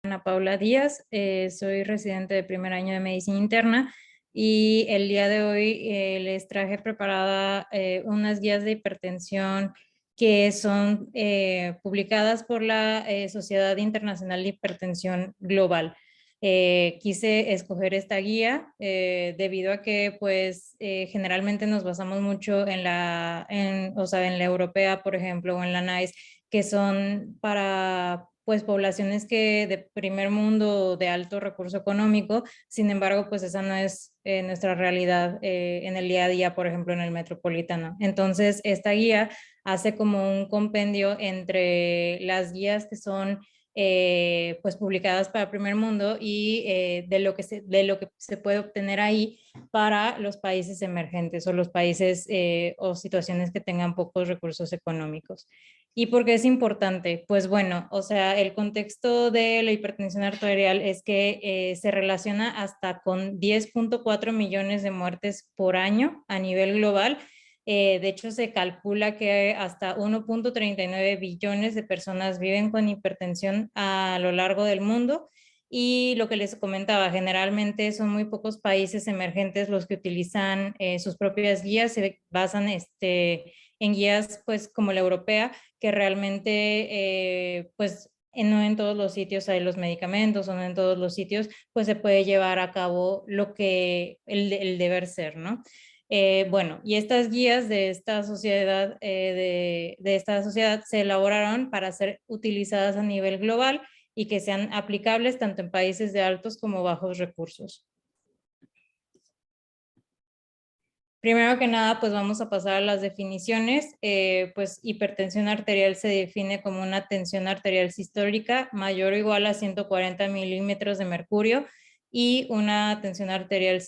Ana Paula Díaz, soy residente de primer año de medicina interna y el día de hoy les traje preparada unas guías de hipertensión que son publicadas por la Sociedad Internacional de Hipertensión Global. Quise escoger esta guía debido a que pues generalmente nos basamos mucho o sea, en la europea, por ejemplo, o en la NICE, que son para pues poblaciones que de primer mundo de alto recurso económico. Sin embargo, pues esa no es nuestra realidad en el día a día, por ejemplo, en el metropolitano. Entonces, esta guía hace como un compendio entre las guías que son pues publicadas para primer mundo y de lo que se puede obtener ahí para los países emergentes o los países o situaciones que tengan pocos recursos económicos. ¿Y por qué es importante? Pues bueno, o sea, el contexto de la hipertensión arterial es que se relaciona hasta con 10.4 millones de muertes por año a nivel global. De hecho, se calcula que hasta 1.39 billones de personas viven con hipertensión a lo largo del mundo. Y lo que les comentaba, generalmente son muy pocos países emergentes los que utilizan sus propias guías, se basan en guías pues como la europea, que realmente pues no en todos los sitios hay los medicamentos o no en todos los sitios pues se puede llevar a cabo lo que el deber ser, ¿no? Bueno, y estas guías de esta sociedad, de esta sociedad se elaboraron para ser utilizadas a nivel global y que sean aplicables tanto en países de altos como bajos recursos. Primero que nada, pues vamos a pasar a las definiciones. Pues hipertensión arterial se define como una tensión arterial sistólica mayor o igual a 140 milímetros de mercurio y una tensión arterial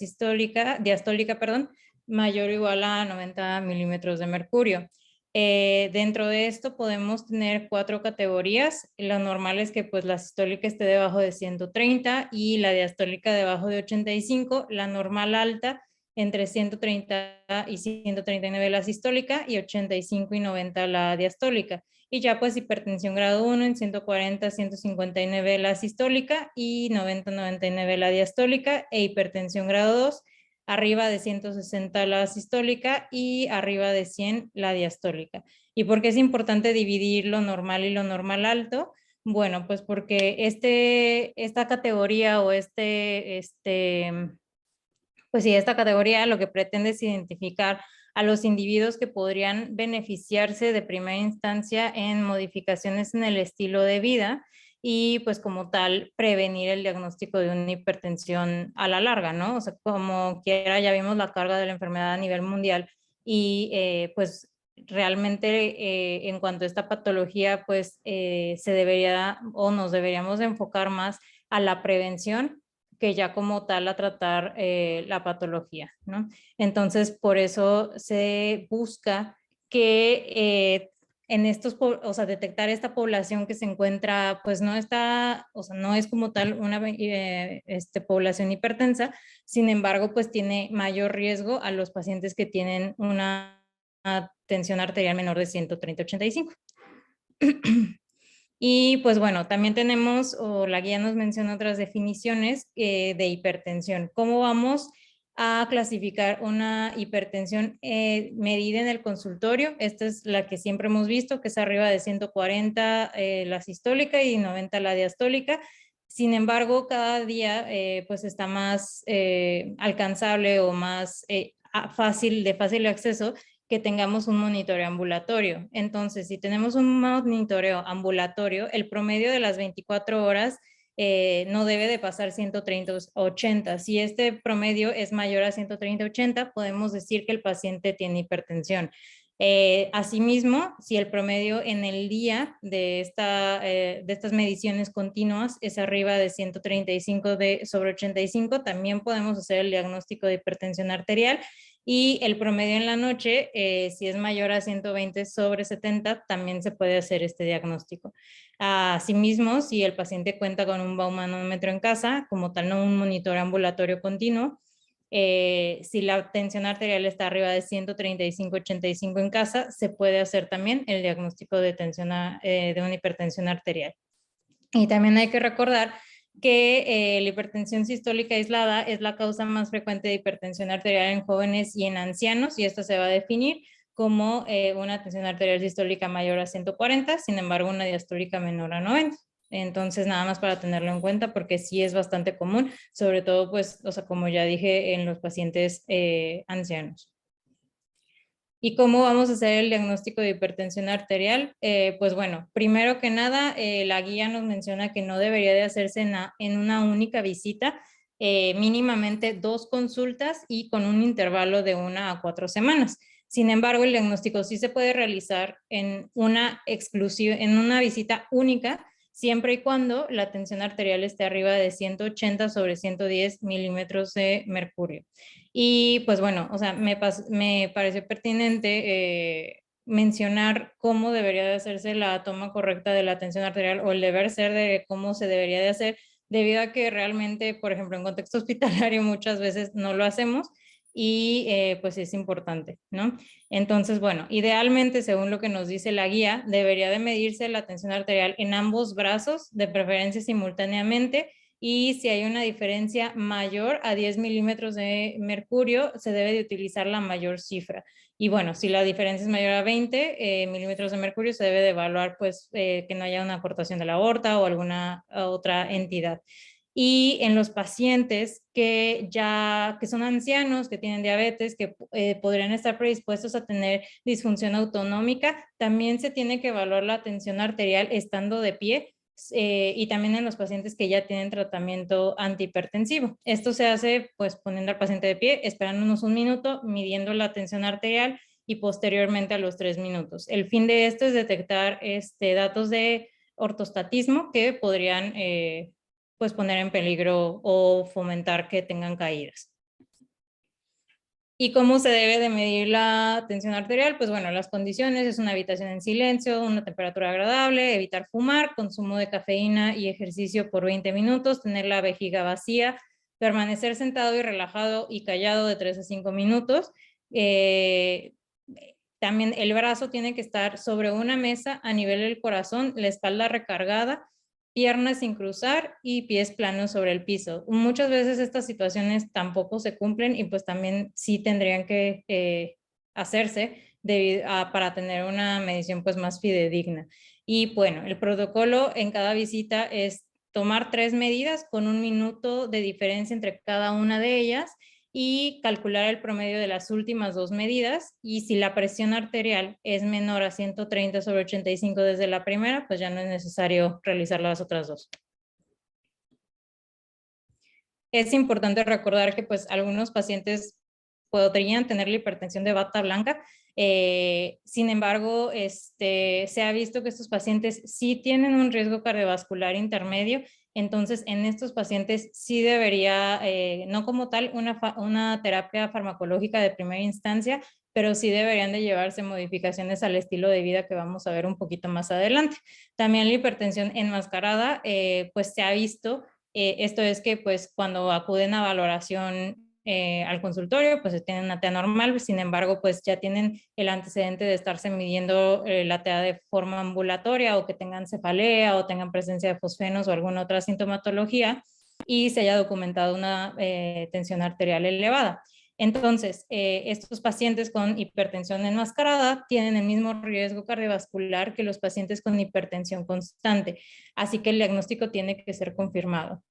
diastólica, perdón, mayor o igual a 90 milímetros de mercurio. Dentro de esto podemos tener 4 categorías. Lo normal es que pues la sistólica esté debajo de 130 y la diastólica debajo de 85, la normal alta entre 130 y 139 la sistólica y 85 y 90 la diastólica. Y ya pues hipertensión grado 1 en 140, 159 la sistólica y 90, 99 la diastólica, e hipertensión grado 2 arriba de 160 la sistólica y arriba de 100 la diastólica. ¿Y por qué es importante dividir lo normal y lo normal alto? Bueno, pues porque esta categoría o pues sí, esta categoría lo que pretende es identificar a los individuos que podrían beneficiarse de primera instancia en modificaciones en el estilo de vida y pues como tal prevenir el diagnóstico de una hipertensión a la larga, ¿no? O sea, como quiera ya vimos la carga de la enfermedad a nivel mundial y pues realmente en cuanto a esta patología pues se debería o nos deberíamos de enfocar más a la prevención que ya como tal a tratar la patología, ¿no? Entonces, por eso se busca que en o sea, detectar esta población que se encuentra, pues no está, o sea, no es como tal una población hipertensa, sin embargo, pues tiene mayor riesgo a los pacientes que tienen una tensión arterial menor de 130/85. Y pues bueno, también tenemos, o la guía nos menciona otras definiciones de hipertensión. ¿Cómo vamos a clasificar una hipertensión medida en el consultorio? Esta es la que siempre hemos visto, que es arriba de 140 la sistólica y 90 la diastólica. Sin embargo, cada día pues está más alcanzable o más de fácil acceso que tengamos un monitoreo ambulatorio. Entonces, si tenemos un monitoreo ambulatorio, el promedio de las 24 horas no debe de pasar 130/80. Si este promedio es mayor a 130/80, podemos decir que el paciente tiene hipertensión. Asimismo, si el promedio en el día de estas mediciones continuas es arriba de 135/85, también podemos hacer el diagnóstico de hipertensión arterial. Y el promedio en la noche, si es mayor a 120/70, también se puede hacer este diagnóstico. Asimismo, si el paciente cuenta con un baumanómetro en casa, como tal no un monitor ambulatorio continuo, si la tensión arterial está arriba de 135/85 en casa, se puede hacer también el diagnóstico de una hipertensión arterial. Y también hay que recordar que la hipertensión sistólica aislada es la causa más frecuente de hipertensión arterial en jóvenes y en ancianos, y esto se va a definir como una tensión arterial sistólica mayor a 140, sin embargo una diastólica menor a 90. Entonces, nada más para tenerlo en cuenta, porque sí es bastante común, sobre todo, pues, o sea, como ya dije, en los pacientes ancianos. ¿Y cómo vamos a hacer el diagnóstico de hipertensión arterial? Pues bueno, primero que nada, la guía nos menciona que no debería de hacerse en una única visita, mínimamente 2 consultas y con un intervalo de 1 a 4 semanas. Sin embargo, el diagnóstico sí se puede realizar en en una visita única, siempre y cuando la tensión arterial esté arriba de 180 sobre 110 milímetros de mercurio. Y pues bueno, o sea, me pareció pertinente mencionar cómo debería de hacerse la toma correcta de la tensión arterial, o el deber ser de cómo se debería de hacer, debido a que realmente, por ejemplo, en contexto hospitalario muchas veces no lo hacemos, y pues es importante, ¿no? Entonces, bueno, idealmente, según lo que nos dice la guía, debería de medirse la tensión arterial en ambos brazos, de preferencia simultáneamente, y si hay una diferencia mayor a 10 milímetros de mercurio, se debe de utilizar la mayor cifra. Y bueno, si la diferencia es mayor a 20 milímetros de mercurio, se debe de evaluar pues que no haya una cortación de la aorta o alguna otra entidad. Y en los pacientes que son ancianos, que tienen diabetes, que podrían estar predispuestos a tener disfunción autonómica, también se tiene que evaluar la tensión arterial estando de pie, y también en los pacientes que ya tienen tratamiento antihipertensivo. Esto se hace pues poniendo al paciente de pie, esperándonos un minuto, midiendo la tensión arterial y posteriormente a los 3 minutos. El fin de esto es detectar datos de ortostatismo que podrían pues poner en peligro o fomentar que tengan caídas. ¿Y cómo se debe de medir la tensión arterial? Pues bueno, las condiciones es una habitación en silencio, una temperatura agradable, evitar fumar, consumo de cafeína y ejercicio por 20 minutos, tener la vejiga vacía, permanecer sentado y relajado y callado de 3 a 5 minutos. También el brazo tiene que estar sobre una mesa a nivel del corazón, la espalda recargada, piernas sin cruzar y pies planos sobre el piso. Muchas veces estas situaciones tampoco se cumplen, y pues también sí tendrían que hacerse para tener una medición pues más fidedigna. Y bueno, el protocolo en cada visita es tomar 3 medidas con 1 minuto de diferencia entre cada una de ellas, y calcular el promedio de las últimas 2 medidas, y si la presión arterial es menor a 130 sobre 85 desde la primera, pues ya no es necesario realizar las otras 2. Es importante recordar que pues algunos pacientes podrían tener la hipertensión de bata blanca. Sin embargo, se ha visto que estos pacientes sí tienen un riesgo cardiovascular intermedio. Entonces, en estos pacientes sí debería, no como tal, una terapia farmacológica de primera instancia, pero sí deberían de llevarse modificaciones al estilo de vida que vamos a ver un poquito más adelante. También la hipertensión enmascarada, pues se ha visto, esto es que pues cuando acuden a valoración al consultorio, pues tienen una TEA normal, sin embargo, pues ya tienen el antecedente de estarse midiendo la TEA de forma ambulatoria, o que tengan cefalea o tengan presencia de fosfenos o alguna otra sintomatología, y se haya documentado una tensión arterial elevada. Entonces, estos pacientes con hipertensión enmascarada tienen el mismo riesgo cardiovascular que los pacientes con hipertensión constante, así que el diagnóstico tiene que ser confirmado.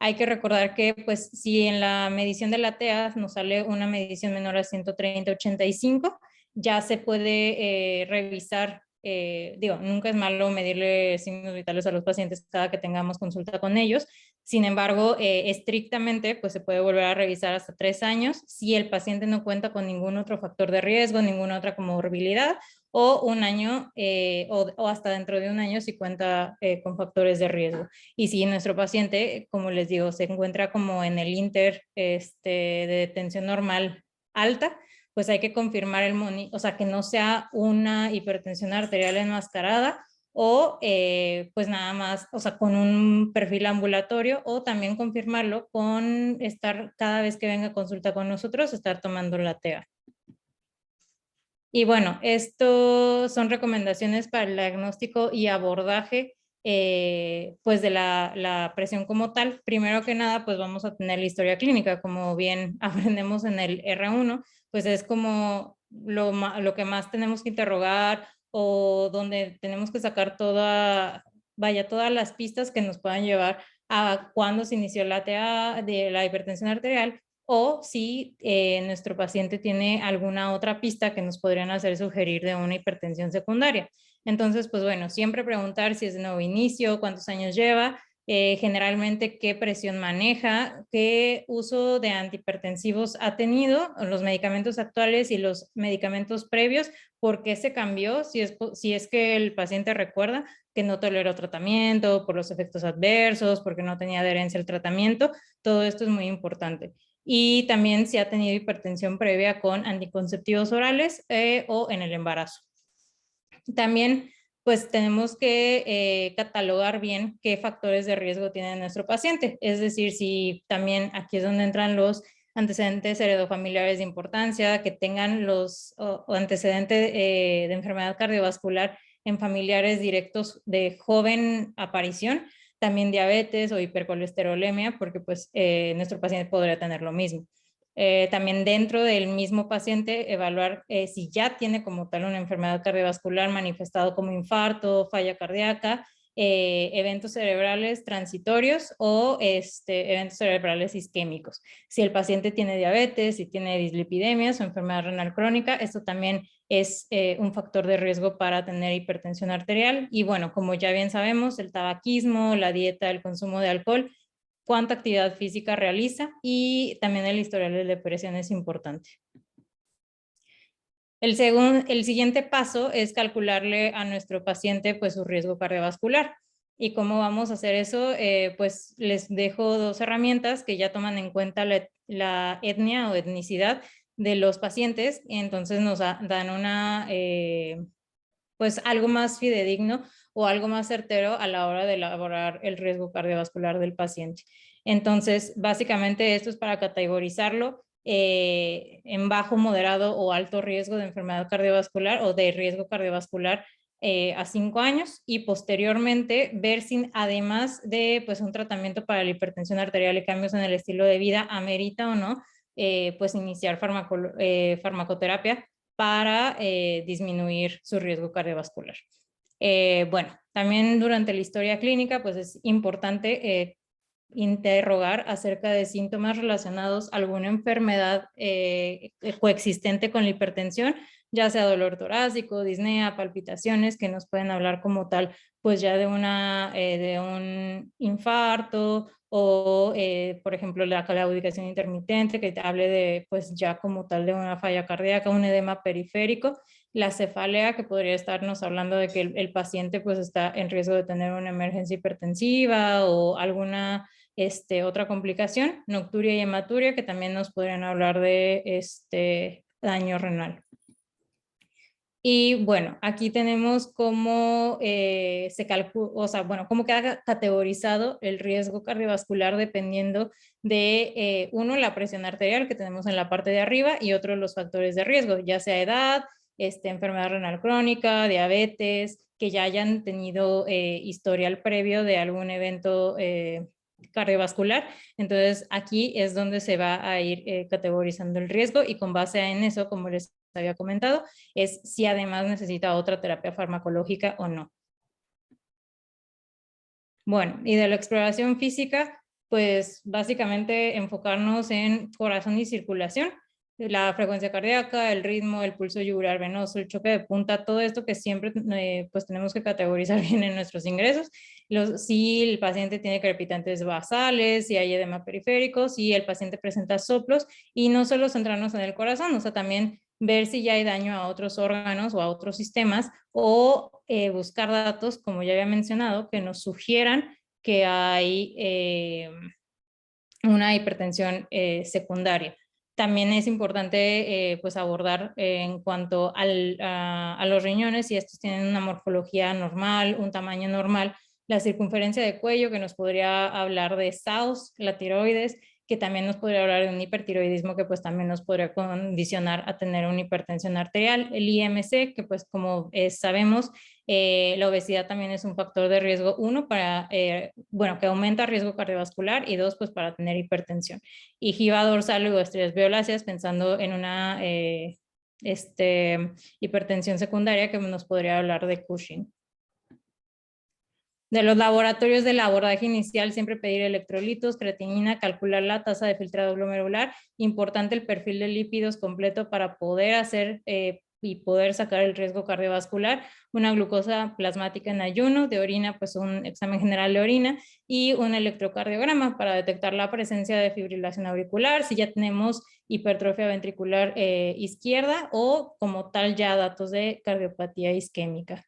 Hay que recordar que pues si en la medición de la TEA nos sale una medición menor a 130/85, ya se puede revisar, digo, nunca es malo medirle signos vitales a los pacientes cada que tengamos consulta con ellos. Sin embargo, estrictamente pues se puede volver a revisar hasta 3 años si el paciente no cuenta con ningún otro factor de riesgo, ninguna otra comorbilidad, o 1 año o hasta dentro de 1 año si cuenta con factores de riesgo. Y si nuestro paciente, como les digo, se encuentra como en el inter de tensión normal alta, pues hay que confirmar o sea, que no sea una hipertensión arterial enmascarada, o pues nada más, o sea, con un perfil ambulatorio, o también confirmarlo con estar cada vez que venga a consulta con nosotros, estar tomando la TEA. Y bueno, esto son recomendaciones para el diagnóstico y abordaje pues de la presión como tal. Primero que nada, pues vamos a tener la historia clínica, como bien aprendemos en el R1, pues es como lo que más tenemos que interrogar o donde tenemos que sacar todas las pistas que nos puedan llevar a cuándo se inició la TA de la hipertensión arterial o si nuestro paciente tiene alguna otra pista que nos podrían hacer sugerir de una hipertensión secundaria. Entonces, pues bueno, siempre preguntar si es de nuevo inicio, cuántos años lleva, generalmente qué presión maneja, qué uso de antihipertensivos ha tenido, los medicamentos actuales y los medicamentos previos, por qué se cambió, si es que el paciente recuerda que no toleró tratamiento, por los efectos adversos, porque no tenía adherencia al tratamiento, todo esto es muy importante. Y también si ha tenido hipertensión previa con anticonceptivos orales o en el embarazo. También pues tenemos que catalogar bien qué factores de riesgo tiene nuestro paciente. Es decir, si también aquí es donde entran los antecedentes heredofamiliares de importancia, que tengan los antecedentes de enfermedad cardiovascular en familiares directos de joven aparición, también diabetes o hipercolesterolemia, porque pues nuestro paciente podría tener lo mismo. También dentro del mismo paciente evaluar si ya tiene como tal una enfermedad cardiovascular manifestado como infarto, falla cardíaca, eventos cerebrales transitorios o eventos cerebrales isquémicos. Si el paciente tiene diabetes, si tiene dislipidemias o enfermedad renal crónica, esto también es un factor de riesgo para tener hipertensión arterial. Y bueno, como ya bien sabemos, el tabaquismo, la dieta, el consumo de alcohol, cuánta actividad física realiza y también el historial de depresión es importante. El siguiente paso es calcularle a nuestro paciente pues su riesgo cardiovascular. ¿Y cómo vamos a hacer eso? Pues les dejo dos herramientas que ya toman en cuenta la etnia o etnicidad de los pacientes y entonces nos dan pues algo más fidedigno o algo más certero a la hora de elaborar el riesgo cardiovascular del paciente. Entonces, básicamente esto es para categorizarlo en bajo, moderado o alto riesgo de enfermedad cardiovascular o de riesgo cardiovascular a 5 años y posteriormente ver si además de pues, un tratamiento para la hipertensión arterial y cambios en el estilo de vida amerita o no pues iniciar farmacoterapia para disminuir su riesgo cardiovascular. Bueno, también durante la historia clínica, pues es importante interrogar acerca de síntomas relacionados a alguna enfermedad coexistente con la hipertensión, ya sea dolor torácico, disnea, palpitaciones, que nos pueden hablar como tal, pues ya de de un infarto o, por ejemplo, la claudicación intermitente, que te hable de, pues ya como tal de una falla cardíaca, un edema periférico, la cefalea, que podría estarnos hablando de que el paciente pues está en riesgo de tener una emergencia hipertensiva o alguna otra complicación, nocturia y hematuria, que también nos podrían hablar de daño renal. Y bueno, aquí tenemos cómo se calcula, o sea, bueno, cómo queda categorizado el riesgo cardiovascular dependiendo de, uno, la presión arterial que tenemos en la parte de arriba y otro, los factores de riesgo, ya sea edad, enfermedad renal crónica, diabetes, que ya hayan tenido historial previo de algún evento cardiovascular. Entonces, aquí es donde se va a ir categorizando el riesgo y con base en eso, como les había comentado, es si además necesita otra terapia farmacológica o no. Bueno, y de la exploración física, pues básicamente enfocarnos en corazón y circulación, la frecuencia cardíaca, el ritmo, el pulso yugular venoso, el choque de punta, todo esto que siempre pues tenemos que categorizar bien en nuestros ingresos. Si el paciente tiene crepitantes basales, si hay edema periférico, si el paciente presenta soplos y no solo centrarnos en el corazón, o sea, también ver si ya hay daño a otros órganos o a otros sistemas o buscar datos, como ya había mencionado, que nos sugieran que hay una hipertensión secundaria. También es importante pues abordar en cuanto a los riñones, si estos tienen una morfología normal, un tamaño normal, la circunferencia de cuello, que nos podría hablar de SAOS, la tiroides, que también nos podría hablar de un hipertiroidismo que pues también nos podría condicionar a tener una hipertensión arterial. El IMC, que pues como sabemos, la obesidad también es un factor de riesgo, uno, para, bueno, que aumenta el riesgo cardiovascular y dos, pues para tener hipertensión. Y giba dorsal o estrellas violáceas, pensando en una hipertensión secundaria que nos podría hablar de Cushing. De los laboratorios del abordaje inicial, siempre pedir electrolitos, creatinina, calcular la tasa de filtrado glomerular. Importante el perfil de lípidos completo para poder hacer y poder sacar el riesgo cardiovascular. Una glucosa plasmática en ayuno, de orina, pues un examen general de orina y un electrocardiograma para detectar la presencia de fibrilación auricular, si ya tenemos hipertrofia ventricular izquierda o como tal ya datos de cardiopatía isquémica.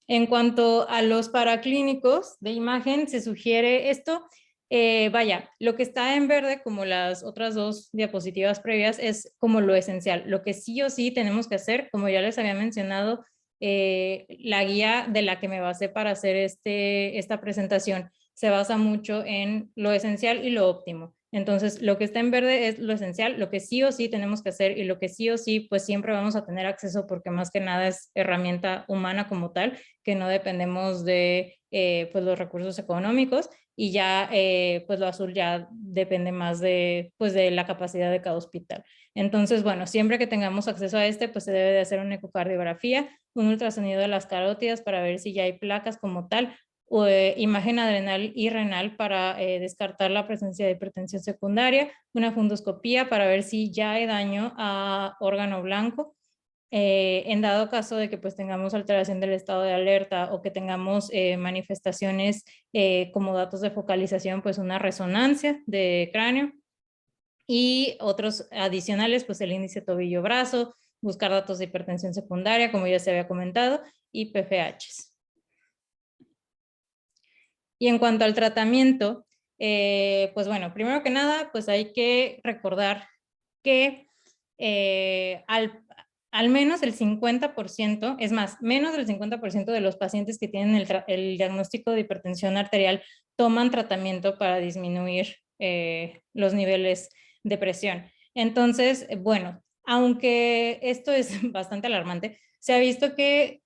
En cuanto a los paraclínicos de imagen, se sugiere esto. Vaya, lo que está en verde, como las otras dos diapositivas previas, es como lo esencial. Lo que sí o sí tenemos que hacer, como ya les había mencionado, la guía de la que me basé para hacer esta presentación se basa mucho en lo esencial y lo óptimo. Entonces, lo que está en verde es lo esencial, lo que sí o sí tenemos que hacer y lo que sí o sí, pues siempre vamos a tener acceso porque más que nada es herramienta humana como tal, que no dependemos de pues los recursos económicos y ya pues lo azul ya depende más de pues de la capacidad de cada hospital. Entonces, bueno, siempre que tengamos acceso a pues se debe de hacer una ecocardiografía, un ultrasonido de las carótidas para ver si ya hay placas como tal, o imagen adrenal y renal para descartar la presencia de hipertensión secundaria, una fundoscopía para ver si ya hay daño a órgano blanco. En dado caso de que pues tengamos alteración del estado de alerta o que tengamos manifestaciones como datos de focalización, pues una resonancia de cráneo y otros adicionales, pues el índice tobillo-brazo, buscar datos de hipertensión secundaria, como ya se había comentado, y PFHs. Y en cuanto al tratamiento, pues bueno, primero que nada, pues hay que recordar que al menos el 50%, es más, menos del 50% de los pacientes que tienen el diagnóstico de hipertensión arterial toman tratamiento para disminuir los niveles de presión. Entonces, bueno, aunque esto es bastante alarmante, se ha visto que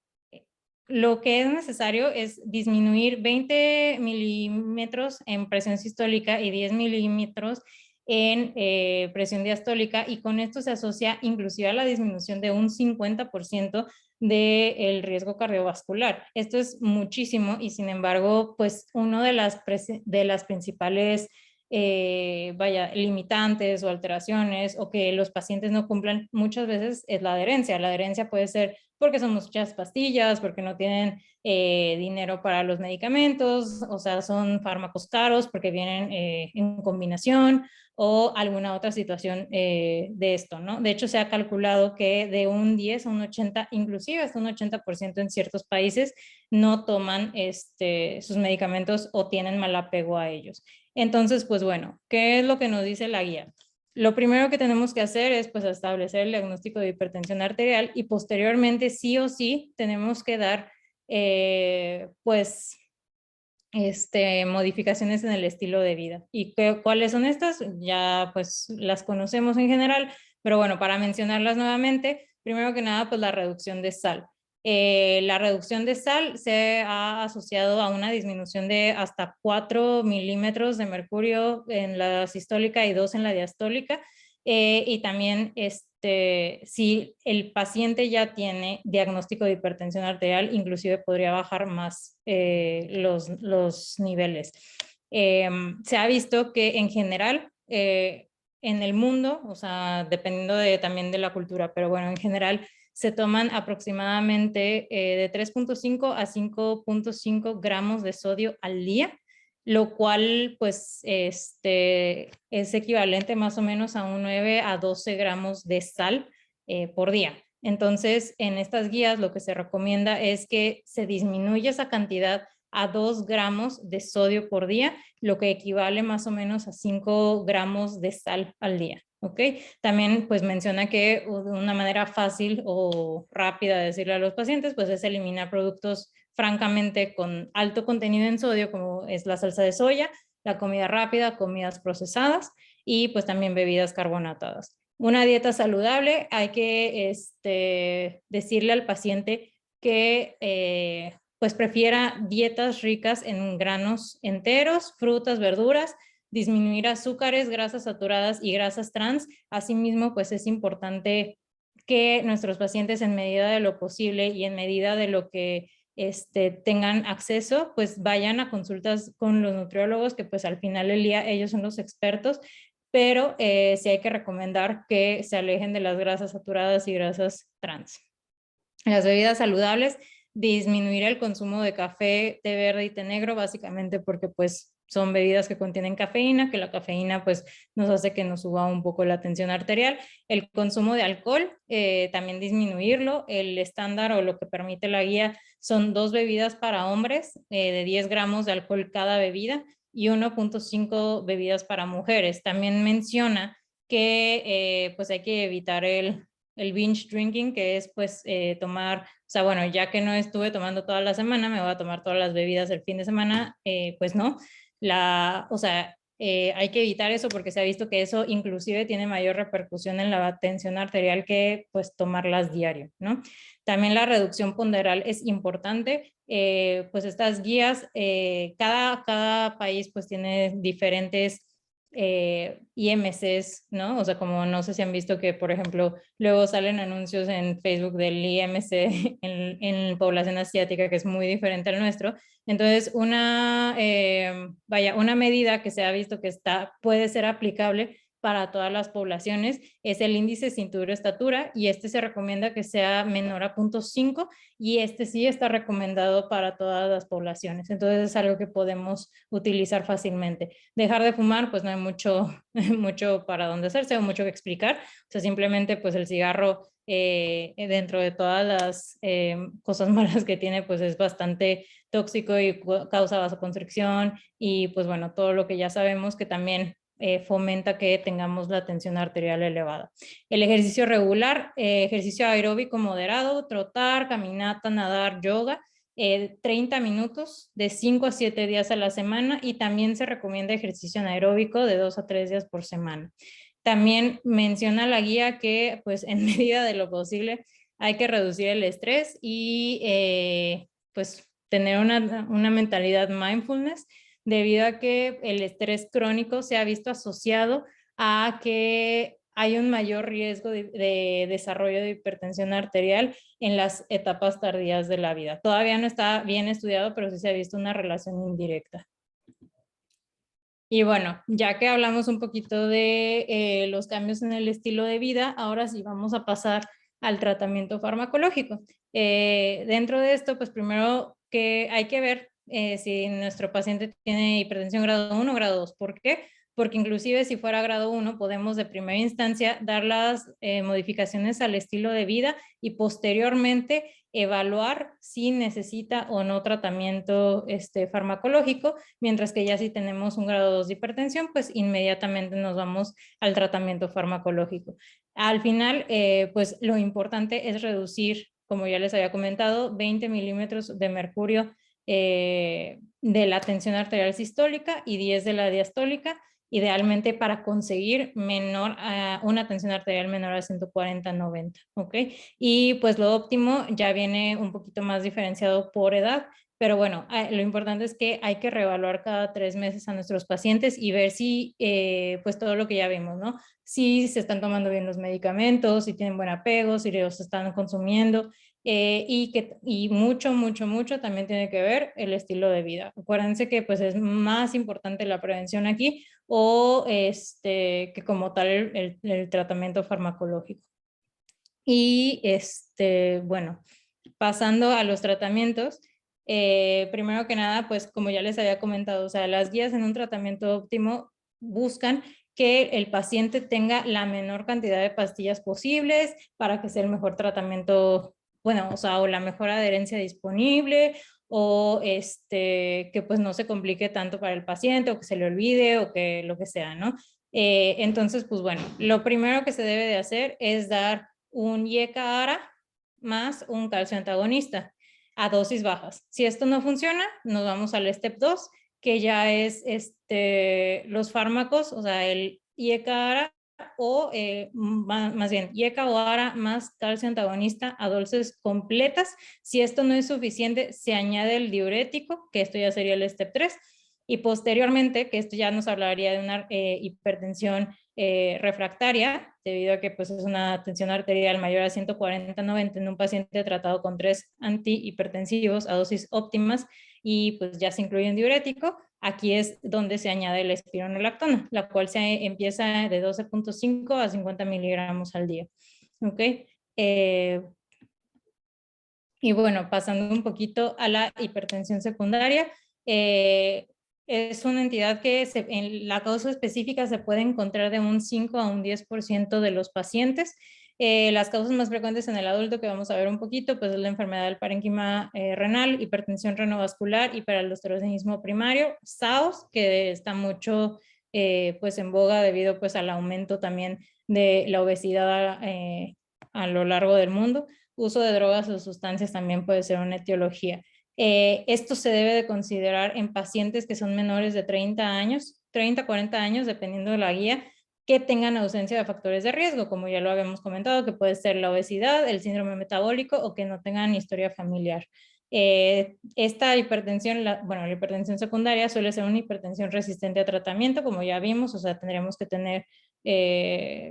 lo que es necesario es disminuir 20 milímetros en presión sistólica y 10 milímetros en presión diastólica, y con esto se asocia inclusive a la disminución de un 50% del riesgo cardiovascular. Esto es muchísimo y sin embargo, pues uno de las principales vaya, limitantes o alteraciones o que los pacientes no cumplan muchas veces es la adherencia. La adherencia puede ser porque son muchas pastillas, porque no tienen dinero para los medicamentos, o sea, son fármacos caros porque vienen en combinación o alguna otra situación de esto, ¿no? De hecho, se ha calculado que de un 10 a un 80, inclusive hasta un 80% en ciertos países no toman sus medicamentos o tienen mal apego a ellos. Entonces, pues bueno, ¿qué es lo que nos dice la guía? Lo primero que tenemos que hacer es pues establecer el diagnóstico de hipertensión arterial y posteriormente sí o sí tenemos que dar pues modificaciones en el estilo de vida. ¿Y cuáles son estas? Ya pues las conocemos en general, pero bueno, para mencionarlas nuevamente, primero que nada pues la reducción de sal. La reducción de sal se ha asociado a una disminución de hasta 4 milímetros de mercurio en la sistólica y 2 en la diastólica. Y también si el paciente ya tiene diagnóstico de hipertensión arterial, inclusive podría bajar más los niveles. Se ha visto que en general en el mundo, o sea, dependiendo también de la cultura, pero bueno, en general se toman aproximadamente de 3.5 a 5.5 gramos de sodio al día, lo cual pues es equivalente más o menos a un 9 a 12 gramos de sal por día. Entonces, en estas guías lo que se recomienda es que se disminuya esa cantidad a 2 gramos de sodio por día, lo que equivale más o menos a 5 gramos de sal al día. ¿ok? También pues menciona que una manera fácil o rápida de decirle a los pacientes pues es eliminar productos francamente con alto contenido en sodio, como es la salsa de soya, la comida rápida, comidas procesadas y pues también bebidas carbonatadas. Una dieta saludable, hay que decirle al paciente que pues prefiera dietas ricas en granos enteros, frutas, verduras, disminuir azúcares, grasas saturadas y grasas trans. Asimismo, pues es importante que nuestros pacientes en medida de lo posible y en medida de lo que tengan acceso, pues vayan a consultas con los nutriólogos, que pues al final del día ellos son los expertos, pero sí hay que recomendar que se alejen de las grasas saturadas y grasas trans. Las bebidas saludables, disminuir el consumo de café, té verde y té negro, básicamente porque pues son bebidas que contienen cafeína, que la cafeína pues nos hace que nos suba un poco la tensión arterial. El consumo de alcohol, también disminuirlo. El estándar o lo que permite la guía son 2 bebidas para hombres, de 10 gramos de alcohol cada bebida y 1.5 bebidas para mujeres. También menciona que pues hay que evitar el binge drinking, que es pues tomar, o sea, bueno, ya que no estuve tomando toda la semana, me voy a tomar todas las bebidas el fin de semana, pues no, o sea, hay que evitar eso porque se ha visto que eso inclusive tiene mayor repercusión en la tensión arterial que pues tomarlas diario, ¿no? También la reducción ponderal es importante, pues estas guías, cada país pues tiene diferentes IMCs, ¿no? O sea, como no sé si han visto que, por ejemplo, luego salen anuncios en Facebook del IMC en población asiática, que es muy diferente al nuestro. Entonces, una medida que se ha visto que puede ser aplicable para todas las poblaciones es el índice cintura-estatura, y se recomienda que sea menor a 0.5, y sí está recomendado para todas las poblaciones. Entonces es algo que podemos utilizar fácilmente. Dejar de fumar, pues no hay mucho, mucho para dónde hacerse o mucho que explicar. O sea, simplemente pues el cigarro, dentro de todas las cosas malas que tiene, pues es bastante tóxico y causa vasoconstricción y pues bueno, todo lo que ya sabemos que también fomenta que tengamos la tensión arterial elevada. El ejercicio regular, ejercicio aeróbico moderado, trotar, caminata, nadar, yoga, 30 minutos de 5 a 7 días a la semana, y también se recomienda ejercicio anaeróbico de 2 a 3 días por semana. También menciona la guía que pues en medida de lo posible hay que reducir el estrés y pues tener una mentalidad mindfulness, debido a que el estrés crónico se ha visto asociado a que hay un mayor riesgo de desarrollo de hipertensión arterial en las etapas tardías de la vida. Todavía no está bien estudiado, pero sí se ha visto una relación indirecta. Y bueno, ya que hablamos un poquito de los cambios en el estilo de vida, ahora sí vamos a pasar al tratamiento farmacológico. Dentro de esto, pues primero que hay que ver si nuestro paciente tiene hipertensión grado 1 o grado 2. ¿Por qué? Porque inclusive si fuera grado 1, podemos de primera instancia dar las modificaciones al estilo de vida y posteriormente evaluar si necesita o no tratamiento farmacológico, mientras que ya si tenemos un grado 2 de hipertensión, pues inmediatamente nos vamos al tratamiento farmacológico. Al final, pues lo importante es reducir, como ya les había comentado, 20 milímetros de mercurio de la tensión arterial sistólica y 10 de la diastólica, idealmente para conseguir una tensión arterial menor a 140/90, ¿ok? Y pues lo óptimo ya viene un poquito más diferenciado por edad, pero bueno, lo importante es que hay que reevaluar cada 3 meses a nuestros pacientes y ver si, pues todo lo que ya vimos, ¿no? Si se están tomando bien los medicamentos, si tienen buen apego, si los están consumiendo, y mucho, mucho, mucho también tiene que ver el estilo de vida. Acuérdense que pues es más importante la prevención aquí o que como tal el tratamiento farmacológico. Y bueno, pasando a los tratamientos, primero que nada, pues como ya les había comentado, o sea, las guías en un tratamiento óptimo buscan que el paciente tenga la menor cantidad de pastillas posibles para que sea el mejor tratamiento, bueno, o sea, o la mejor adherencia disponible, o que pues no se complique tanto para el paciente, o que se le olvide, o que lo que sea, ¿no? Entonces, pues bueno, lo primero que se debe de hacer es dar un IECA-ARA más un calcio antagonista a dosis bajas. Si esto no funciona, nos vamos al step 2, que ya es los fármacos, o sea, el IECA-ARA o más bien IECA o ARA más calcio antagonista a dosis completas. Si esto no es suficiente, se añade el diurético, que esto ya sería el step 3, y posteriormente, que esto ya nos hablaría de una hipertensión refractaria, debido a que pues, es una tensión arterial mayor a 140/90 en un paciente tratado con 3 antihipertensivos a dosis óptimas y pues ya se incluye un diurético. Aquí es donde se añade la espironolactona, la cual se empieza de 12.5 a 50 miligramos al día. ¿Ok? Y bueno, pasando un poquito a la hipertensión secundaria, es una entidad que en la causa específica se puede encontrar de un 5 a un 10% de los pacientes. Las causas más frecuentes en el adulto que vamos a ver un poquito, pues es la enfermedad del parénquima renal, hipertensión renovascular, hiperaldosteronismo primario, SAOS, que está mucho pues en boga debido pues al aumento también de la obesidad a lo largo del mundo. Uso de drogas o sustancias también puede ser una etiología. Esto se debe de considerar en pacientes que son menores de 30 años, 30, 40 años, dependiendo de la guía, que tengan ausencia de factores de riesgo, como ya lo habíamos comentado, que puede ser la obesidad, el síndrome metabólico o que no tengan historia familiar. Esta hipertensión, la hipertensión secundaria suele ser una hipertensión resistente a tratamiento, como ya vimos, o sea, tendremos que tener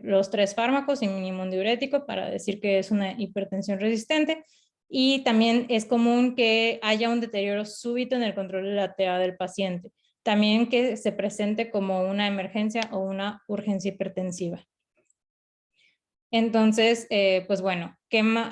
los 3 fármacos y mínimo un diurético para decir que es una hipertensión resistente. Y también es común que haya un deterioro súbito en el control de la TA del paciente. También que se presente como una emergencia o una urgencia hipertensiva. Entonces, pues bueno,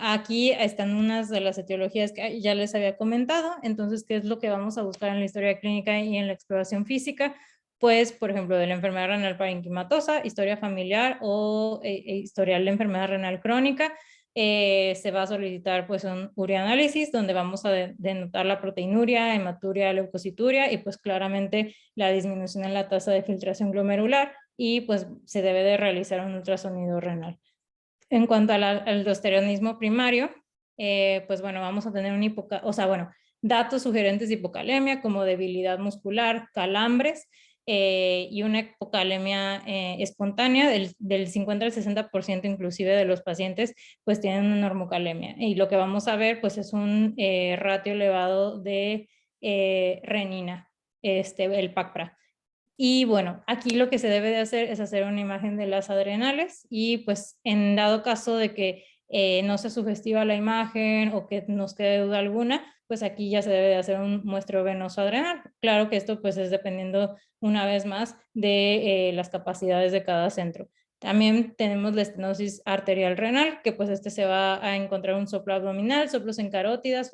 aquí están unas de las etiologías que ya les había comentado. Entonces, ¿qué es lo que vamos a buscar en la historia clínica y en la exploración física? Pues, por ejemplo, de la enfermedad renal parenquimatosa, historia familiar o historial de enfermedad renal crónica. Se va a solicitar pues un urianálisis donde vamos a denotar la proteinuria, hematuria, leucocituria y pues claramente la disminución en la tasa de filtración glomerular y pues se debe de realizar un ultrasonido renal. En cuanto al aldosteronismo primario, pues bueno, vamos a tener datos sugerentes de hipocalemia como debilidad muscular, calambres y una hipocalemia espontánea del 50 al 60% inclusive de los pacientes pues tienen una normocalemia. Y lo que vamos a ver pues es un ratio elevado de renina, el PACPRA. Y bueno, aquí lo que se debe de hacer es hacer una imagen de las adrenales y pues en dado caso de que no se sugestiva la imagen o que nos quede duda alguna, pues aquí ya se debe de hacer un muestreo venoso adrenal. Claro que esto pues es dependiendo una vez más de las capacidades de cada centro. También tenemos la estenosis arterial renal, que pues se va a encontrar un soplo abdominal, soplos en carótidas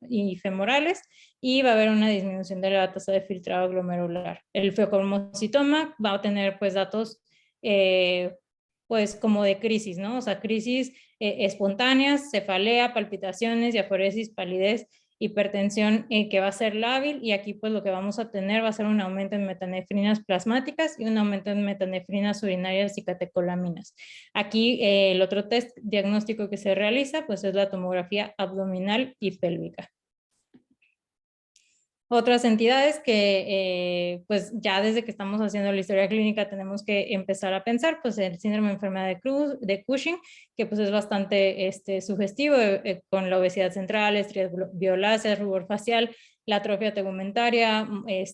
y femorales, y va a haber una disminución de la tasa de filtrado glomerular. El febocromocitoma va a tener pues datos pues como de crisis, ¿no? O sea, crisis espontáneas, cefalea, palpitaciones, diaforesis, palidez, hipertensión que va a ser lábil y aquí pues lo que vamos a tener va a ser un aumento en metanefrinas plasmáticas y un aumento en metanefrinas urinarias y catecolaminas. Aquí el otro test diagnóstico que se realiza pues es la tomografía abdominal y pélvica. Otras entidades que pues ya desde que estamos haciendo la historia clínica tenemos que empezar a pensar, pues el síndrome de enfermedad de Cushing, que pues es bastante sugestivo con la obesidad central, estrías violáceas, rubor facial, la atrofia tegumentaria,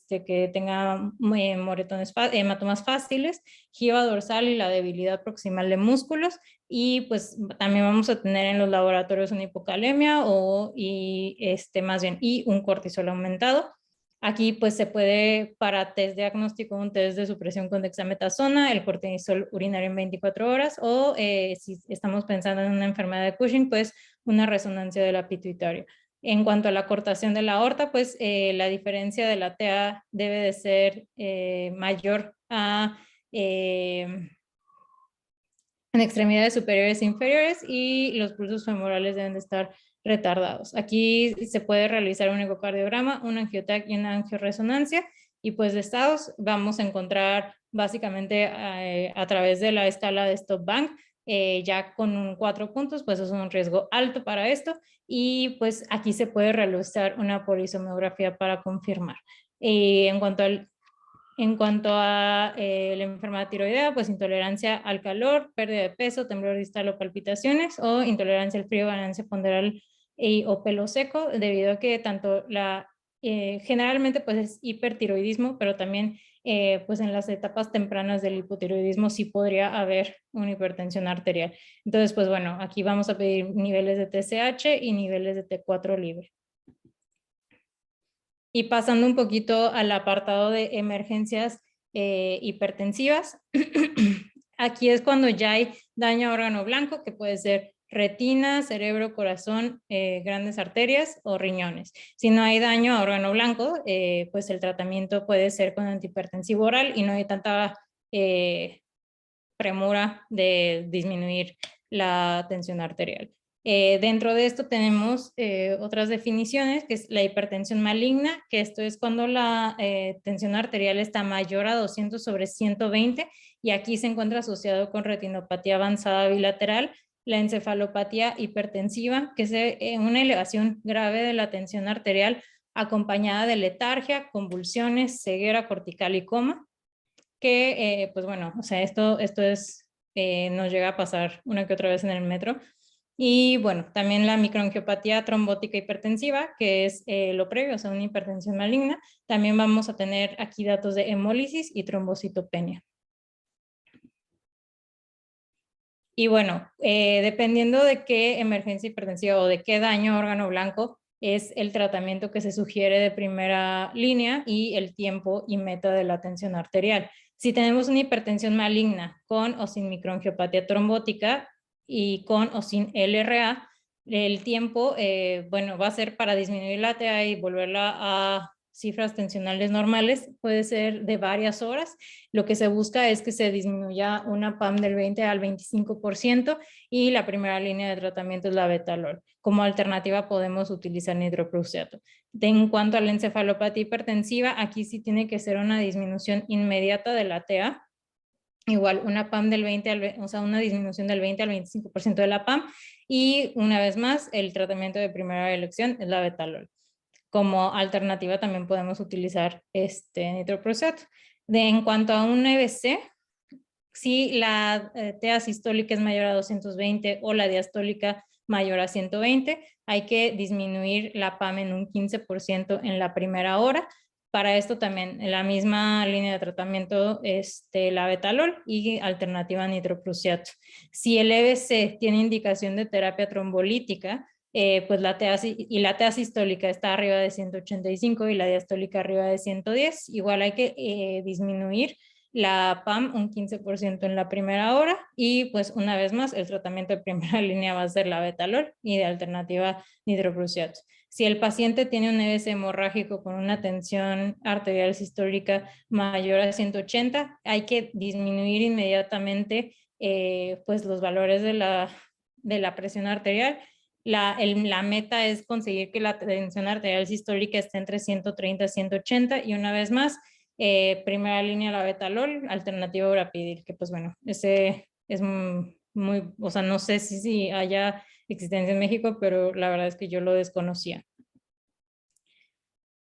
que tenga moretones, hematomas fáciles, jiba dorsal y la debilidad proximal de músculos. Y pues también vamos a tener en los laboratorios una hipocalemia más bien un cortisol aumentado. Aquí pues se puede para test diagnóstico un test de supresión con dexametasona, el cortisol urinario en 24 horas o si estamos pensando en una enfermedad de Cushing pues una resonancia de la pituitaria. En cuanto a la cortación de la aorta, pues la diferencia de la TA debe de ser mayor a en extremidades superiores e inferiores y los pulsos femorales deben de estar retardados. Aquí se puede realizar un ecocardiograma, un angiotac y una angioresonancia y pues de estados vamos a encontrar básicamente a través de la escala de Stop Bank, ya con un 4 puntos, pues es un riesgo alto para esto, y pues aquí se puede realizar una polisomnografía para confirmar. En cuanto a la enfermedad tiroidea, pues intolerancia al calor, pérdida de peso, temblor distal o palpitaciones, o intolerancia al frío, ganancia ponderal o pelo seco, debido a que tanto generalmente pues es hipertiroidismo, pero también pues en las etapas tempranas del hipotiroidismo sí podría haber una hipertensión arterial. Entonces, pues bueno, aquí vamos a pedir niveles de TSH y niveles de T4 libre. Y pasando un poquito al apartado de emergencias hipertensivas, aquí es cuando ya hay daño a órgano blanco, que puede ser retina, cerebro, corazón, grandes arterias o riñones. Si no hay daño a órgano blanco, pues el tratamiento puede ser con antihipertensivo oral y no hay tanta premura de disminuir la tensión arterial. Dentro de esto tenemos otras definiciones, que es la hipertensión maligna, que esto es cuando la tensión arterial está mayor a 200/120, y aquí se encuentra asociado con retinopatía avanzada bilateral, la encefalopatía hipertensiva, que es una elevación grave de la tensión arterial acompañada de letargia, convulsiones, ceguera cortical y coma, que pues bueno, o sea, esto es, nos llega a pasar una que otra vez en el metro. Y bueno, también la microangiopatía trombótica hipertensiva, que es lo previo, o sea, una hipertensión maligna. También vamos a tener aquí datos de hemólisis y trombocitopenia. Y bueno, dependiendo de qué emergencia hipertensiva o de qué daño a órgano blanco, es el tratamiento que se sugiere de primera línea y el tiempo y meta de la tensión arterial. Si tenemos una hipertensión maligna con o sin microangiopatía trombótica y con o sin LRA, el tiempo, bueno, va a ser para disminuir la TA y volverla a cifras tensionales normales, puede ser de varias horas. Lo que se busca es que se disminuya una PAM del 20 al 25%, y la primera línea de tratamiento es la betalol. Como alternativa podemos utilizar nitroprusiato. En cuanto a la encefalopatía hipertensiva, aquí sí tiene que ser una disminución inmediata de la TA, igual una PAM del 20 o sea, una disminución del 20 al 25% de la PAM, y una vez más el tratamiento de primera elección es la betalol. Como alternativa también podemos utilizar nitroprusiato. En cuanto a un EBC, si la TA sistólica es mayor a 220 o la diastólica mayor a 120, hay que disminuir la PAM en un 15% en la primera hora. Para esto también en la misma línea de tratamiento la betalol y alternativa nitroprusiato. Si el EBC tiene indicación de terapia trombolítica, pues la TA sistólica está arriba de 185 y la diastólica arriba de 110, igual hay que disminuir la PAM un 15% en la primera hora, y pues una vez más el tratamiento de primera línea va a ser la betalol y de alternativa nitroprusiato. Si el paciente tiene un EBC hemorrágico con una tensión arterial sistólica mayor a 180, hay que disminuir inmediatamente pues los valores de la presión arterial. La meta es conseguir que la tensión arterial sistólica esté entre 130 y 180, y una vez más primera línea la betalol, alternativa urapidil, que pues bueno, ese es muy, o sea, no sé si haya existencia en México, pero la verdad es que yo lo desconocía.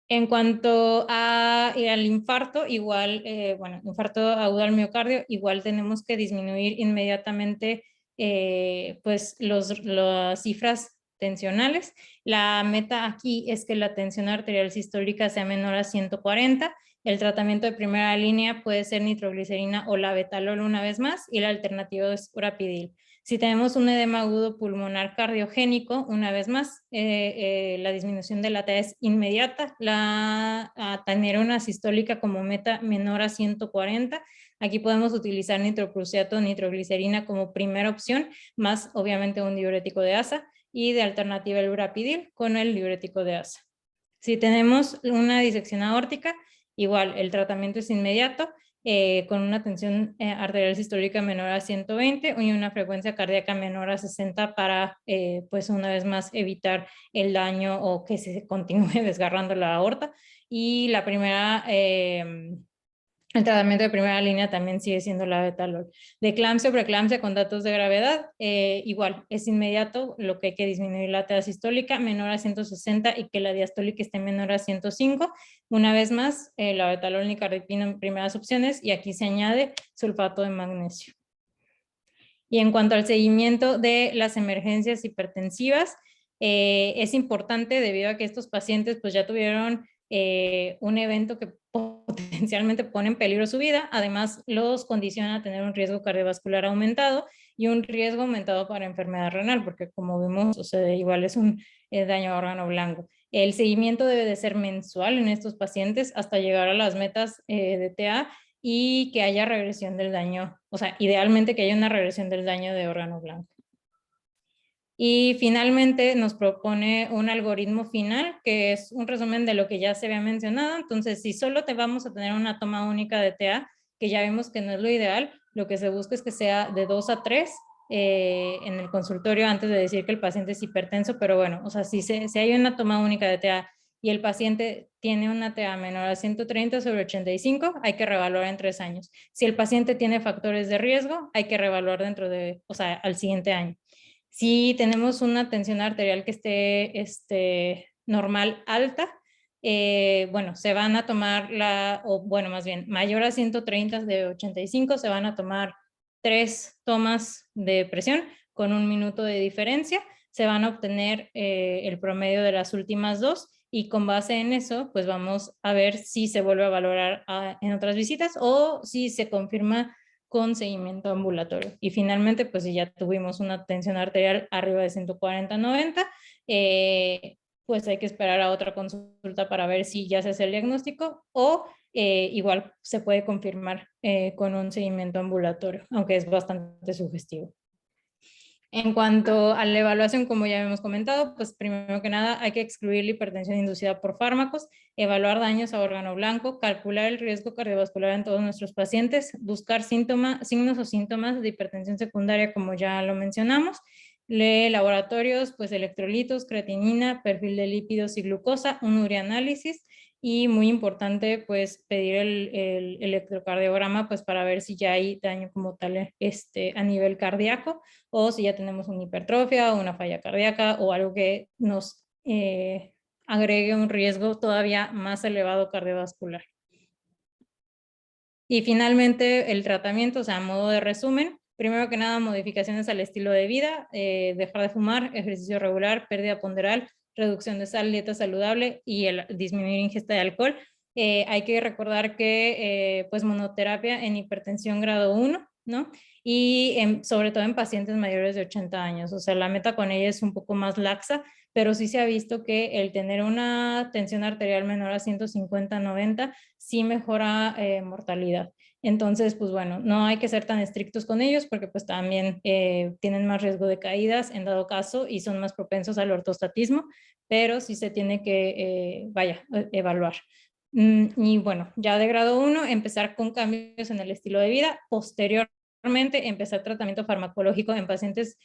En cuanto al infarto, igual, bueno, infarto agudo al miocardio, igual tenemos que disminuir inmediatamente pues las cifras tensionales. La meta aquí es que la tensión arterial sistólica sea menor a 140. El tratamiento de primera línea puede ser nitroglicerina o la betalol una vez más, y la alternativa es urapidil. Si tenemos un edema agudo pulmonar cardiogénico, una vez más, la disminución de la TA es inmediata. Tener una sistólica como meta menor a 140. Aquí podemos utilizar nitroprusiato o nitroglicerina como primera opción, más obviamente un diurético de asa, y de alternativa el urapidil con el diurético de asa. Si tenemos una disección aórtica, igual el tratamiento es inmediato, con una tensión arterial sistólica menor a 120 y una frecuencia cardíaca menor a 60 para, pues una vez más, evitar el daño o que se continúe desgarrando la aorta. Y la primera El tratamiento de primera línea también sigue siendo la betalol. De eclampsia o preeclampsia con datos de gravedad, igual, es inmediato lo que hay que disminuir la TA sistólica menor a 160 y que la diastólica esté menor a 105. Una vez más, la betalol ni cardipina en primeras opciones y aquí se añade sulfato de magnesio. Y en cuanto al seguimiento de las emergencias hipertensivas, es importante debido a que estos pacientes pues ya tuvieron un evento que potencialmente pone en peligro su vida, además los condiciona a tener un riesgo cardiovascular aumentado y un riesgo aumentado para enfermedad renal, porque como vimos, o sea, igual es un daño a órgano blanco. El seguimiento debe de ser mensual en estos pacientes hasta llegar a las metas de TA y que haya regresión del daño, o sea, idealmente que haya una regresión del daño de órgano blanco. Y finalmente nos propone un algoritmo final, que es un resumen de lo que ya se había mencionado. Entonces, si solo te vamos a tener una toma única de TA, que ya vimos que no es lo ideal, lo que se busca es que sea de 2 a 3 en el consultorio antes de decir que el paciente es hipertenso, pero bueno, o sea, si hay una toma única de TA y el paciente tiene una TA menor a 130/85, hay que reevaluar en 3 años. Si el paciente tiene factores de riesgo, hay que reevaluar dentro de, o sea, al siguiente año. Si tenemos una tensión arterial que esté normal alta, bueno, se van a tomar bueno, más bien, mayor a 130/85, se van a tomar 3 tomas de presión con 1 minuto de diferencia, se van a obtener el promedio de las últimas 2 y con base en eso, pues vamos a ver si se vuelve a valorar en otras visitas o si se confirma con seguimiento ambulatorio. Y finalmente, pues si ya tuvimos una tensión arterial arriba de 140/90, pues hay que esperar a otra consulta para ver si ya se hace el diagnóstico o igual se puede confirmar con un seguimiento ambulatorio, aunque es bastante sugestivo. En cuanto a la evaluación, como ya hemos comentado, pues primero que nada hay que excluir la hipertensión inducida por fármacos, evaluar daños a órgano blanco, calcular el riesgo cardiovascular en todos nuestros pacientes, buscar signos o síntomas de hipertensión secundaria, como ya lo mencionamos, laboratorios, pues electrolitos, creatinina, perfil de lípidos y glucosa, un ureanálisis y muy importante pues pedir el electrocardiograma pues para ver si ya hay daño como tal a nivel cardíaco o si ya tenemos una hipertrofia o una falla cardíaca o algo que nos agregue un riesgo todavía más elevado cardiovascular. Y finalmente el tratamiento, o sea, a modo de resumen, primero que nada modificaciones al estilo de vida, dejar de fumar, ejercicio regular, pérdida ponderal, reducción de sal, dieta saludable y disminuir ingesta de alcohol. Hay que recordar que pues monoterapia en hipertensión grado 1, ¿no? Y sobre todo en pacientes mayores de 80 años, o sea, la meta con ella es un poco más laxa, pero sí se ha visto que el tener una tensión arterial menor a 150/90 sí mejora mortalidad. Entonces, pues bueno, no hay que ser tan estrictos con ellos porque pues también tienen más riesgo de caídas en dado caso y son más propensos al ortostatismo, pero sí se tiene que, evaluar. Y bueno, ya de grado 1, empezar con cambios en el estilo de vida. Posteriormente, empezar tratamiento farmacológico en pacientes,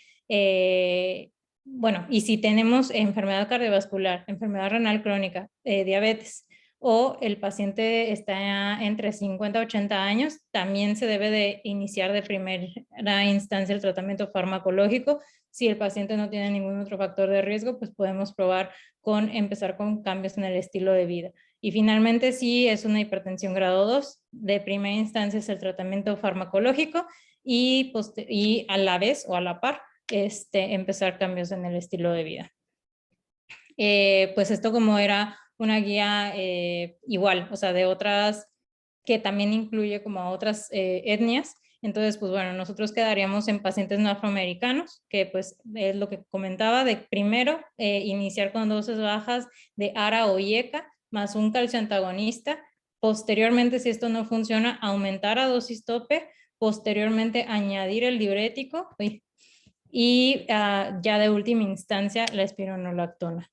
bueno, y si tenemos enfermedad cardiovascular, enfermedad renal crónica, diabetes, o el paciente está entre 50 y 80 años, también se debe de iniciar de primera instancia el tratamiento farmacológico. Si el paciente no tiene ningún otro factor de riesgo, pues podemos probar con empezar con cambios en el estilo de vida. Y finalmente, si es una hipertensión grado 2, de primera instancia es el tratamiento farmacológico y a la vez o a la par empezar cambios en el estilo de vida. Pues esto como era una guía igual, o sea, de otras, que también incluye como a otras etnias. Entonces, pues bueno, nosotros quedaríamos en pacientes no afroamericanos, que pues es lo que comentaba, de primero iniciar con dosis bajas de ARA o IECA, más un calcio antagonista. Posteriormente, si esto no funciona, aumentar a dosis tope. Posteriormente, añadir el diurético y ya de última instancia, la espironolactona.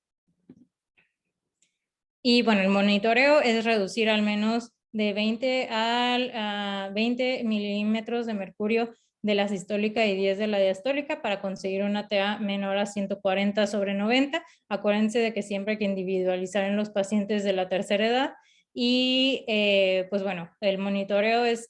Y bueno, el monitoreo es reducir al menos de 20 a 20 milímetros de mercurio de la sistólica y 10 de la diastólica para conseguir una TA menor a 140/90. Acuérdense de que siempre hay que individualizar en los pacientes de la tercera edad Y pues bueno, el monitoreo es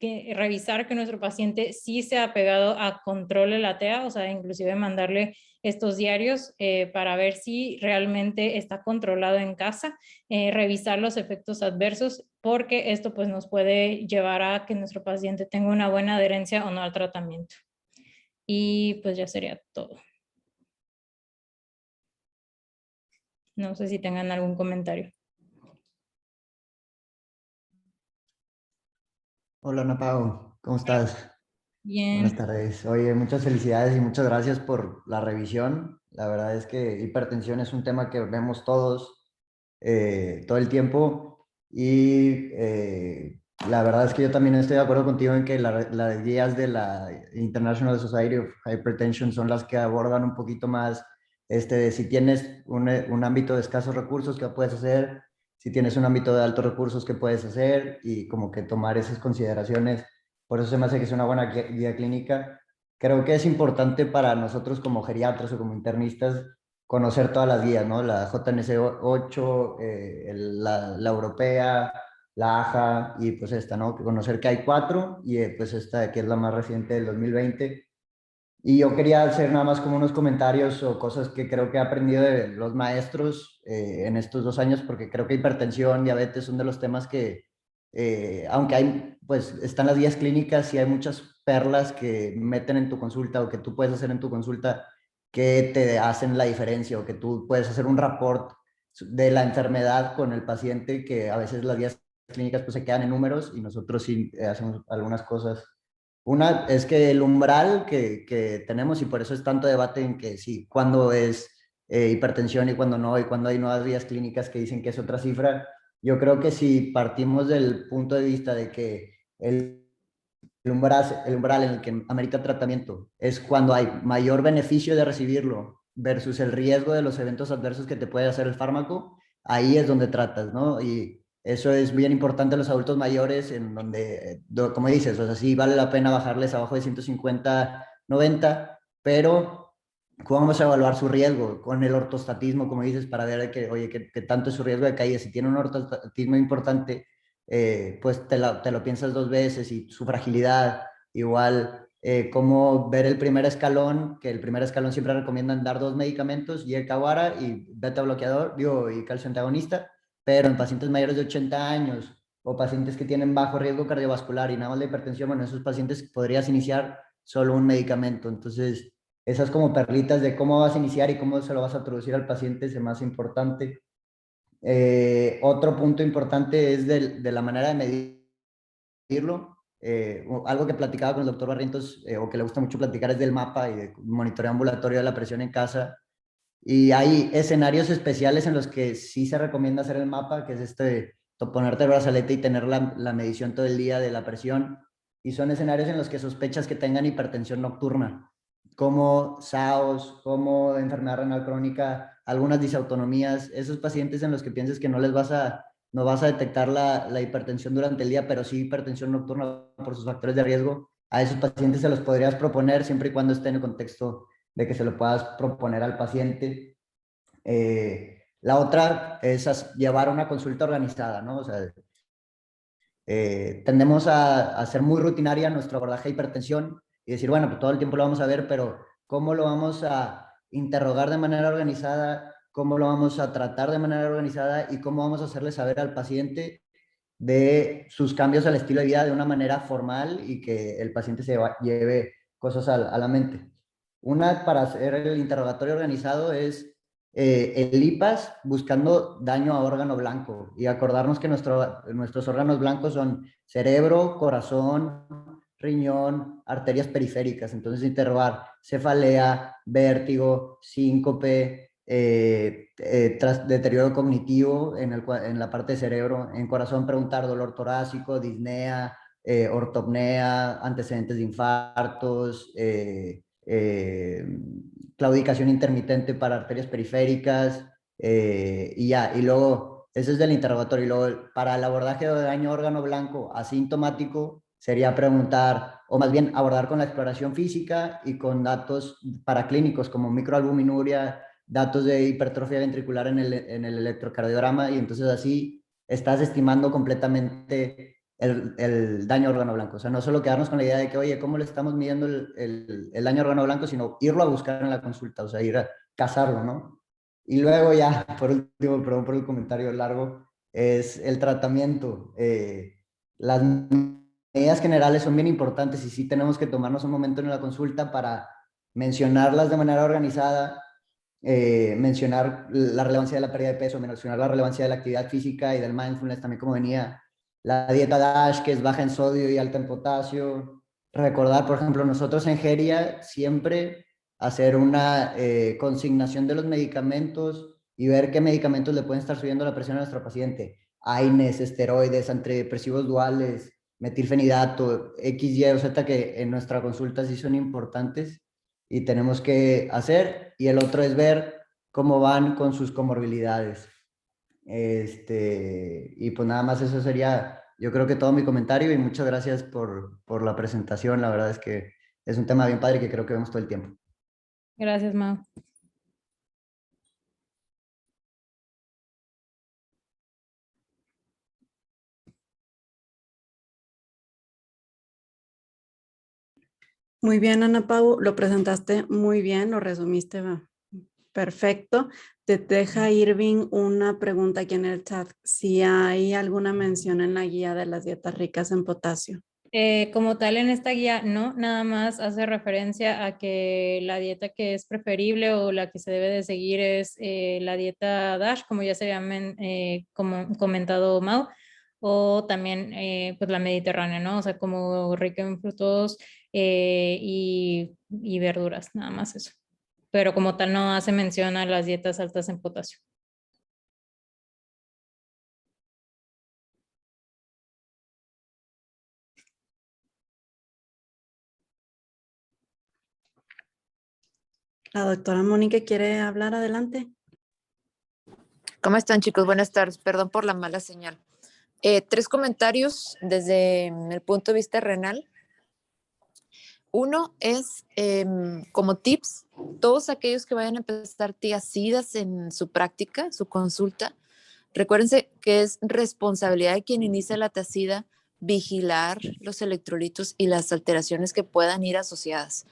revisar que nuestro paciente sí se ha pegado a control de la TEA, o sea, inclusive mandarle estos diarios para ver si realmente está controlado en casa, revisar los efectos adversos, porque esto pues nos puede llevar a que nuestro paciente tenga una buena adherencia o no al tratamiento. Y pues ya sería todo. No sé si tengan algún comentario. Hola, Ana Pao, ¿cómo estás? Buenas Bien. tardes. Oye, muchas felicidades y muchas gracias por la revisión. La verdad es que hipertensión es un tema que vemos todos todo el tiempo y la verdad es que yo también estoy de acuerdo contigo en que las guías de la International Society of Hypertension son las que abordan un poquito más de si tienes un ámbito de escasos recursos, ¿qué puedes hacer? Si tienes un ámbito de altos recursos, ¿qué puedes hacer? Y como que tomar esas consideraciones. Por eso se me hace que es una buena guía clínica. Creo que es importante para nosotros como geriatras o como internistas conocer todas las guías, ¿no? La JNC 8, la europea, la AJA y pues esta, ¿no? Conocer que hay cuatro y pues esta que es la más reciente del 2020. Y yo quería hacer nada más como unos comentarios o cosas que creo que he aprendido de los maestros en estos 2 años, porque creo que hipertensión, diabetes son de los temas que, aunque hay, pues están las guías clínicas y hay muchas perlas que meten en tu consulta o que tú puedes hacer en tu consulta que te hacen la diferencia o que tú puedes hacer un report de la enfermedad con el paciente, que a veces las guías clínicas pues se quedan en números y nosotros sí hacemos algunas cosas. Una es que el umbral que tenemos, y por eso es tanto debate en que sí, cuándo es hipertensión y cuándo no, y cuándo hay nuevas vías clínicas que dicen que es otra cifra. Yo creo que si partimos del punto de vista de que el umbral en el que amerita tratamiento es cuando hay mayor beneficio de recibirlo versus el riesgo de los eventos adversos que te puede hacer el fármaco, ahí es donde tratas, ¿no? Y eso es bien importante en los adultos mayores, en donde, como dices, o sea, sí vale la pena bajarles abajo de 150, 90, pero ¿cómo vamos a evaluar su riesgo? Con el ortostatismo, como dices, para ver que, oye, que tanto es su riesgo de caída. Si tiene un ortostatismo importante, pues te lo piensas 2 veces, y su fragilidad, igual, cómo ver el primer escalón, que el primer escalón siempre recomiendan dar 2 medicamentos, Kawara y beta bloqueador, digo, y calcio antagonista, pero en pacientes mayores de 80 años o pacientes que tienen bajo riesgo cardiovascular y nada más la hipertensión, bueno, en esos pacientes podrías iniciar solo un medicamento. Entonces, esas como perlitas de cómo vas a iniciar y cómo se lo vas a introducir al paciente es más importante. Otro punto importante es de la manera de medirlo. Algo que platicaba con el doctor Barrientos, o que le gusta mucho platicar, es del mapa y de monitoreo ambulatorio de la presión en casa. Y hay escenarios especiales en los que sí se recomienda hacer el mapa, que es ponerte el brazalete y tener la medición todo el día de la presión. Y son escenarios en los que sospechas que tengan hipertensión nocturna, como SAOS, como enfermedad renal crónica, algunas disautonomías, esos pacientes en los que piensas que no vas a detectar la hipertensión durante el día, pero sí hipertensión nocturna por sus factores de riesgo. A esos pacientes se los podrías proponer siempre y cuando esté en el contexto de que se lo puedas proponer al paciente. La otra es llevar una consulta organizada, ¿no? O sea, tendemos a ser muy rutinaria nuestro abordaje de hipertensión y decir, bueno, pues todo el tiempo lo vamos a ver, pero ¿cómo lo vamos a interrogar de manera organizada? ¿Cómo lo vamos a tratar de manera organizada? ¿Y cómo vamos a hacerle saber al paciente de sus cambios al estilo de vida de una manera formal y que el paciente lleve cosas a la mente? Una, para hacer el interrogatorio organizado, es el LIPAS buscando daño a órgano blanco, y acordarnos que nuestros órganos blancos son cerebro, corazón, riñón, arterias periféricas. Entonces interrogar cefalea, vértigo, síncope, deterioro cognitivo en la parte de cerebro. En corazón preguntar dolor torácico, disnea, ortopnea, antecedentes de infartos, claudicación intermitente para arterias periféricas, y ya. Y luego, eso es del interrogatorio. Y luego, para el abordaje de daño órgano blanco asintomático, sería preguntar, o más bien abordar con la exploración física y con datos paraclínicos como microalbuminuria, datos de hipertrofia ventricular en el electrocardiograma, y entonces así estás estimando completamente el daño a órgano blanco. O sea, no solo quedarnos con la idea de que, oye, ¿cómo le estamos midiendo el daño a órgano blanco? Sino irlo a buscar en la consulta, o sea, ir a cazarlo, ¿no? Y luego ya, por último, perdón por el comentario largo, es el tratamiento. Las medidas generales son bien importantes y sí tenemos que tomarnos un momento en la consulta para mencionarlas de manera organizada, mencionar la relevancia de la pérdida de peso, mencionar la relevancia de la actividad física y del mindfulness, también como venía la dieta DASH, que es baja en sodio y alta en potasio. Recordar, por ejemplo, nosotros en Geria siempre hacer una consignación de los medicamentos y ver qué medicamentos le pueden estar subiendo la presión a nuestro paciente. AINES, esteroides, antidepresivos duales, metilfenidato, X, Y o Z, que en nuestra consulta sí son importantes y tenemos que hacer. Y el otro es ver cómo van con sus comorbilidades. Y pues nada más eso sería, yo creo que todo mi comentario y muchas gracias por la presentación. La verdad es que es un tema bien padre que creo que vemos todo el tiempo. Gracias, Mau. Muy bien, Ana Pau, lo presentaste muy bien, lo resumiste perfecto. Te deja Irving una pregunta aquí en el chat, si hay alguna mención en la guía de las dietas ricas en potasio. Como tal en esta guía, no, nada más hace referencia a que la dieta que es preferible o la que se debe de seguir es la dieta DASH, como ya se había como comentado Mau, o también pues la mediterránea, ¿no? O sea, como rica en frutos y verduras, nada más eso. Pero como tal no hace mención a las dietas altas en potasio. La doctora Mónica quiere hablar, adelante. ¿Cómo están, chicos? Buenas tardes. Perdón por la mala señal. 3 comentarios desde el punto de vista renal. Uno es como tips, todos aquellos que vayan a empezar tiacidas en su práctica, su consulta, recuérdense que es responsabilidad de quien inicia la tiacida vigilar los electrolitos y las alteraciones que puedan ir asociadas.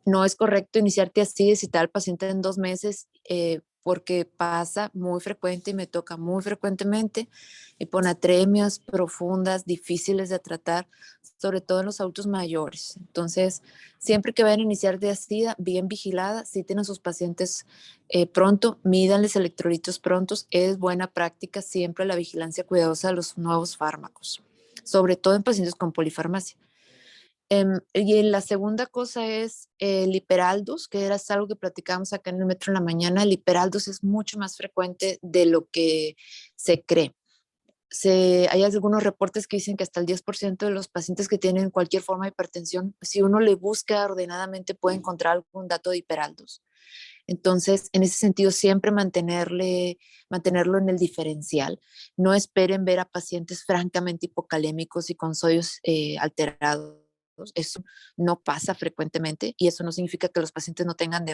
No es correcto iniciar tiacides y tal paciente en 2 meses porque pasa muy frecuente y me toca muy frecuentemente hiponatremias profundas, difíciles de tratar, sobre todo en los adultos mayores. Entonces, siempre que vayan a iniciar tiacida, bien vigilada, citen a sus pacientes pronto, mídanles electrolitos prontos. Es buena práctica siempre la vigilancia cuidadosa de los nuevos fármacos, sobre todo en pacientes con polifarmacia. Y la segunda cosa es el hiperaldus, que era algo que platicábamos acá en el metro en la mañana. El hiperaldus es mucho más frecuente de lo que se cree. Hay algunos reportes que dicen que hasta el 10% de los pacientes que tienen cualquier forma de hipertensión, si uno le busca ordenadamente, puede encontrar algún dato de hiperaldus. Entonces, en ese sentido, siempre mantenerlo en el diferencial. No esperen ver a pacientes francamente hipocalémicos y con sodios alterados. Eso no pasa frecuentemente y eso no significa que los pacientes no tengan de